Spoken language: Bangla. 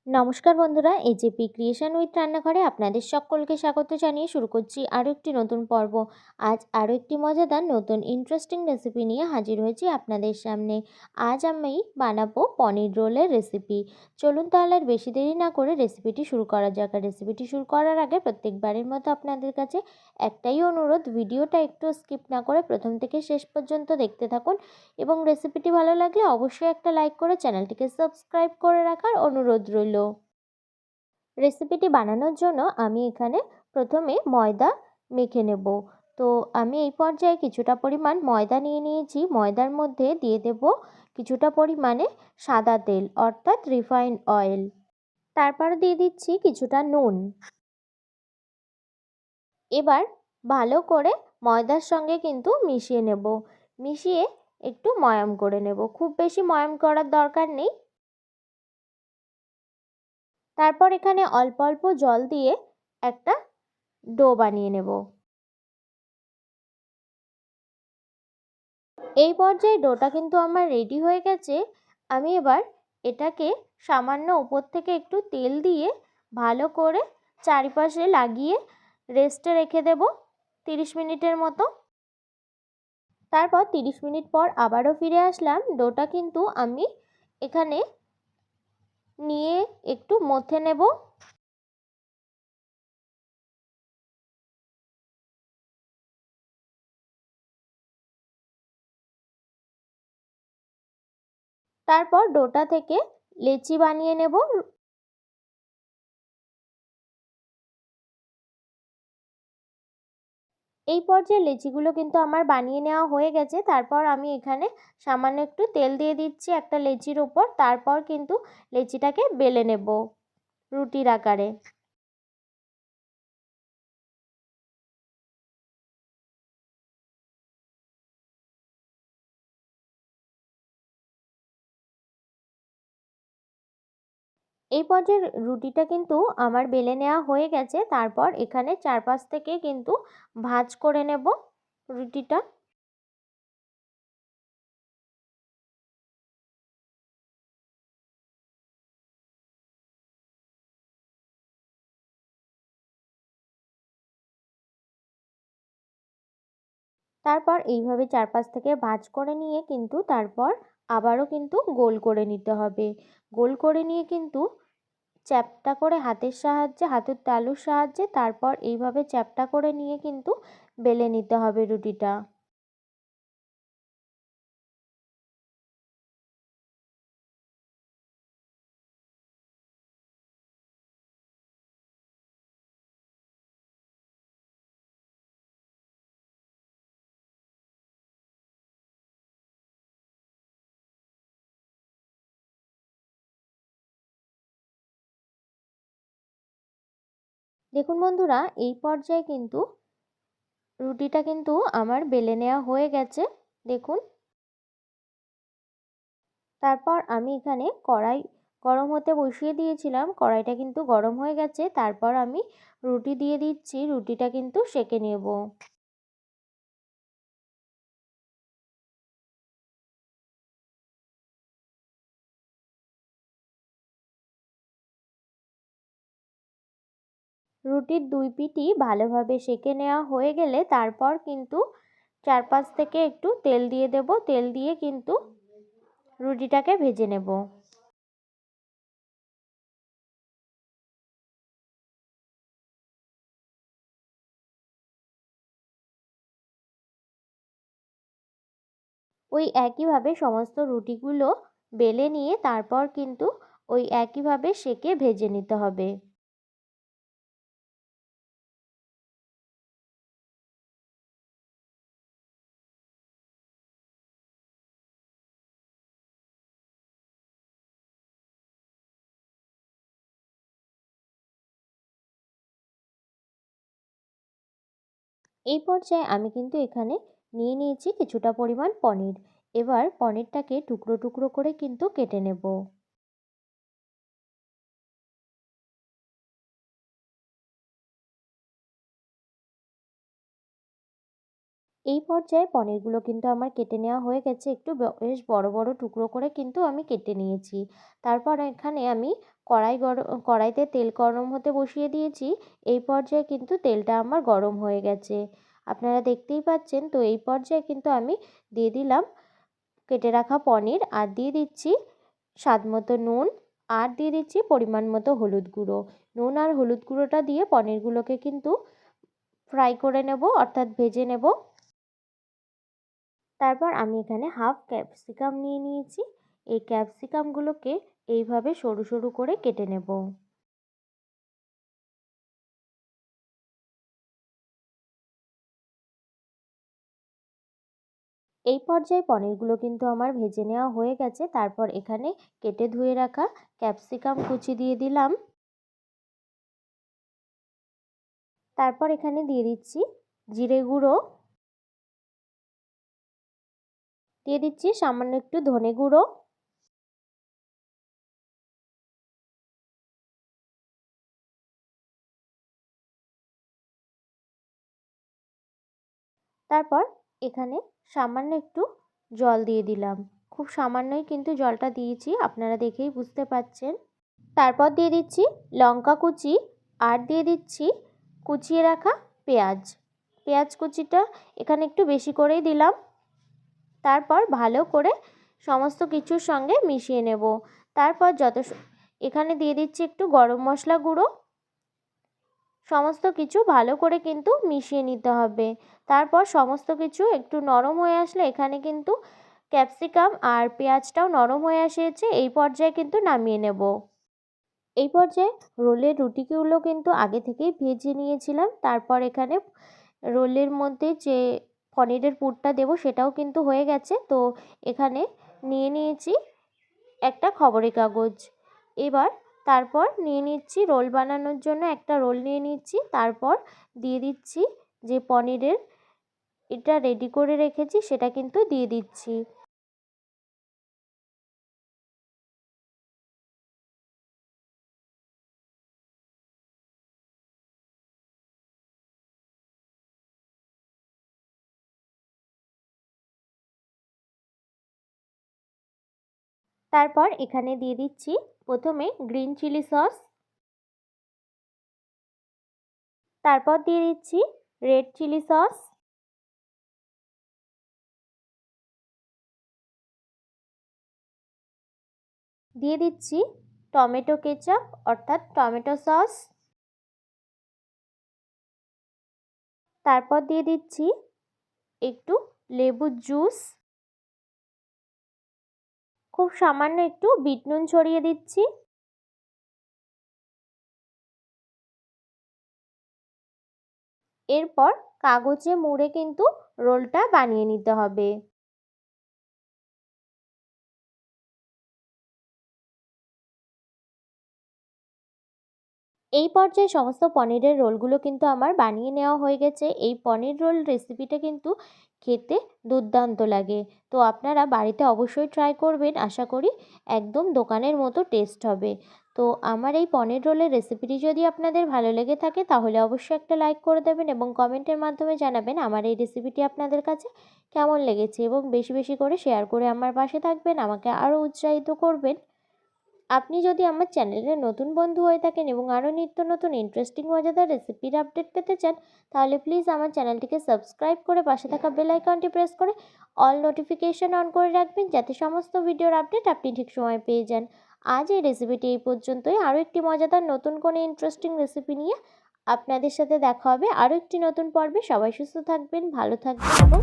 নমস্কার বন্ধুরা, এজেপি ক্রিয়েশন উইথ রান্নাঘরে আপনাদের সকলকে স্বাগত জানিয়ে শুরু করছি আরও একটি নতুন পর্ব। আজ আরও একটি মজাদার নতুন ইন্টারেস্টিং রেসিপি নিয়ে হাজির হয়েছি আপনাদের সামনে। আজ আমি বানাবো পনির রোলের রেসিপি। চলুন তাহলে আর বেশি দেরি না করে রেসিপিটি শুরু করা যাক। আর রেসিপিটি শুরু করার আগে প্রত্যেকবারের মতো আপনাদের কাছে একটাই অনুরোধ, ভিডিওটা একটু স্কিপ না করে প্রথম থেকে শেষ পর্যন্ত দেখতে থাকুন এবং রেসিপিটি ভালো লাগলে অবশ্যই একটা লাইক করে চ্যানেলটিকে সাবস্ক্রাইব করে রাখার অনুরোধ রইল। রেসিপিটি বানানোর জন্য আমি এখানে প্রথমে ময়দা মেখে নেব। তো আমি এই পর্যায়ে কিছুটা পরিমাণ ময়দা নিয়ে নিয়েছি। ময়দার মধ্যে দিয়ে দেব কিছুটা পরিমাণে সাদা তেল অর্থাৎ রিফাইন্ড অয়েল। তারপর দিয়ে দিচ্ছি কিছুটা নুন। এবার ভালো করে ময়দার সঙ্গে কিন্তু মিশিয়ে নেব। মিশিয়ে একটু ময়াম করে নেব, খুব বেশি ময়াম করার দরকার নেই। তারপর এখানে অল্প অল্প জল দিয়ে একটা ডো বানিয়ে নেব। এই পর্যায়ে ডোটা কিন্তু আমার রেডি হয়ে গেছে। আমি এবার এটাকে সামান্য উপর থেকে একটু তেল দিয়ে ভালো করে চারিপাশে লাগিয়ে রেস্টে রেখে দেব 30 মিনিটের মতো। তারপর 30 মিনিট পর আবারও ফিরে আসলাম। ডোটা কিন্তু আমি এখানে নিয়ে একটু মথে নেব। তারপর ডোটা থেকে লেচি বানিয়ে নেব। এই পর্যায়ে লেচিগুলো কিন্তু আমার বানিয়ে নেওয়া হয়ে গেছে। তারপর আমি এখানে সামান্য একটু তেল দিয়ে দিচ্ছি একটা লেচির ওপর। তারপর কিন্তু লেচিটাকে বেলে নেব রুটির আকারে। এই পর্যায়ে রুটিটা কিন্তু আমার বেলে নেওয়া হয়ে গেছে। তারপর এখানে চারপাশ থেকে কিন্তু ভাঁজ করে নেব রুটিটা। তারপর এইভাবে চারপাশ থেকে ভাঁজ করে নিয়ে কিন্তু তারপর আবারও কিন্তু গোল করে নিতে হবে। গোল করে নিয়ে কিন্তু চ্যাপ্টা করে হাতের সাহায্যে, হাতের তালুর সাহায্যে তারপর এইভাবে চ্যাপ্টা করে নিয়ে কিন্তু বেলে নিতে হবে রুটিটা। দেখুন বন্ধুরা, এই পর্যায়ে কিন্তু রুটিটা কিন্তু আমার বেলে নেওয়া হয়ে গেছে। দেখুন, তারপর আমি এখানে কড়াই গরম হতে বসিয়ে দিয়েছিলাম। কড়াইটা কিন্তু গরম হয়ে গেছে। তারপর আমি রুটি দিয়ে দিচ্ছি। রুটিটা কিন্তু সেঁকে নেব। রুটির দুই পিঠই ভালোভাবে সেঁকে নেওয়া হয়ে গেলে তারপর কিন্তু চারপাশ থেকে একটু তেল দিয়ে দেব। তেল দিয়ে কিন্তু রুটিটাকে ভেজে নেব। ওই একইভাবে সমস্ত রুটিগুলো বেলে নিয়ে তারপর কিন্তু ওই একইভাবে সেঁকে ভেজে নিতে হবে। এই পর্যায়ে আমি কিন্তু এখানে নিয়ে নিয়েছি কিছুটা পরিমাণ পনির। এবার পনিরটাকে টুকরো টুকরো করে কিন্তু কেটে নেব। এই পর্যায়ে পনিরগুলো কিন্তু আমার কেটে নেওয়া হয়ে গেছে, একটু বেশ বড় বড় টুকরো করে কিন্তু আমি কেটে নিয়েছি। তারপর এখানে আমি কড়াইতে তেল গরম হতে বসিয়ে দিয়েছি। এই পর্যায়ে কিন্তু তেলটা আমার গরম হয়ে গেছে, আপনারা দেখতেই পাচ্ছেন। তো এই পর্যায়ে কিন্তু আমি দিয়ে দিলাম কেটে রাখা পনির, আর দিয়ে দিচ্ছি স্বাদ মতো নুন, আর দিয়ে দিচ্ছি পরিমাণ মতো হলুদ গুঁড়ো। নুন আর হলুদ গুঁড়োটা দিয়ে পনিরগুলোকে কিন্তু ফ্রাই করে নেব, অর্থাৎ ভেজে নেব। তারপর আমি এখানে হাফ ক্যাপসিকাম নিয়ে নিয়েছি। এই ক্যাপসিকামগুলোকে এইভাবে সরু সরু করে কেটে নেব। এই পর্যায়ে পনিরগুলো কিন্তু আমার ভেজে নেওয়া হয়ে গেছে। তারপর এখানে কেটে ধুয়ে রাখা ক্যাপসিকাম কুচি দিয়ে দিলাম। তারপর এখানে দিয়ে দিচ্ছি জিরে গুঁড়ো, দিয়ে দিচ্ছি সামান্য একটু ধনে গুঁড়ো, তারপর এখানে সামান্য একটু জল দিয়ে দিলাম। খুব সামান্যই কিন্তু জলটা দিয়েছি, আপনারা দেখেই বুঝতে পারছেন। তারপর দিয়ে দিচ্ছি লঙ্কা কুচি, আর দিয়ে দিচ্ছি কুচিয়ে রাখা পেঁয়াজ। পেঁয়াজ কুচিটা এখানে একটু বেশি করেই দিলাম। তারপর ভালো করে সমস্ত কিছুর সঙ্গে মিশিয়ে নেব। তারপর এখানে দিয়ে দিচ্ছি একটু গরম মশলা গুঁড়ো। সমস্ত কিছু ভালো করে কিন্তু মিশিয়ে নিতে হবে। তারপর সমস্ত কিছু একটু নরম হয়ে আসলে এখানে কিন্তু ক্যাপসিকাম আর পেঁয়াজটাও নরম হয়ে এসেছে। এই পর্যায়ে কিন্তু নামিয়ে নেব। এই পর্যায়ে রোলের রুটিগুলো কিন্তু আগে থেকেই ভেজে নিয়েছিলাম। তারপর এখানে রোলের মধ্যে যে পনিরের পুরটা দেব সেটাও কিন্তু হয়ে গেছে। তো এখানে নিয়ে নিয়েছি একটা খবরের কাগজ। এবার তারপর নিয়ে নিচ্ছি রোল বানানোর জন্য একটা রোল নিয়ে নিচ্ছি। তারপর দিয়ে দিচ্ছি যে পনিরের এটা রেডি করে রেখেছি সেটা কিন্তু দিয়ে দিচ্ছি। তারপর এখানে দিয়ে দিচ্ছি প্রথমে গ্রিন চিলি সস, তারপর দিয়ে দিচ্ছি রেড চিলি সস, দিয়ে দিচ্ছি টমেটো কেচাপ অর্থাৎ টমেটো সস, তারপর দিয়ে দিচ্ছি একটু লেবুর জুস, খুব সামান্য একটু বিট নুন ছড়িয়ে দিচ্ছি। এরপর কাগজে মুড়ে কিন্তু রোলটা বানিয়ে নিতে হবে। এই পর্যায়ে সমস্ত পনিরের রোলগুলো কিন্তু আমার বানিয়ে নেওয়া হয়ে গেছে। এই পনির রোল রেসিপিটা কিন্তু খেতে দুর্দান্ত লাগে। তো আপনারা বাড়িতে অবশ্যই ট্রাই করবেন, আশা করি একদম দোকানের মতো টেস্ট হবে। তো আমার এই পনির রোলের রেসিপিটি যদি আপনাদের ভালো লেগে থাকে তাহলে অবশ্যই একটা লাইক করে দেবেন এবং কমেন্টের মাধ্যমে জানাবেন আমার এই রেসিপিটি আপনাদের কাছে কেমন লেগেছে, এবং বেশি বেশি করে শেয়ার করে আমার পাশে থাকবেন, আমাকে আরও উৎসাহিত করবেন। আপনি যদি আমার চ্যানেলের নতুন বন্ধু হয়ে থাকেন এবং আরও নিত্য নতুন ইন্টারেস্টিং মজাদার রেসিপির আপডেট পেতে চান, তাহলে প্লিজ আমার চ্যানেলটিকে সাবস্ক্রাইব করে পাশে থাকা বেল আইকনটি প্রেস করে অল নোটিফিকেশন অন করে রাখবেন, যাতে সমস্ত ভিডিওর আপডেট আপনি ঠিক সময় পেয়ে যান। আজ এই রেসিপিটি এই পর্যন্তই। আরও একটি মজাদার নতুন কোনো ইন্টারেস্টিং রেসিপি নিয়ে আপনাদের সাথে দেখা হবে আরও একটি নতুন পর্বে। সবাই সুস্থ থাকবেন, ভালো থাকবেন এবং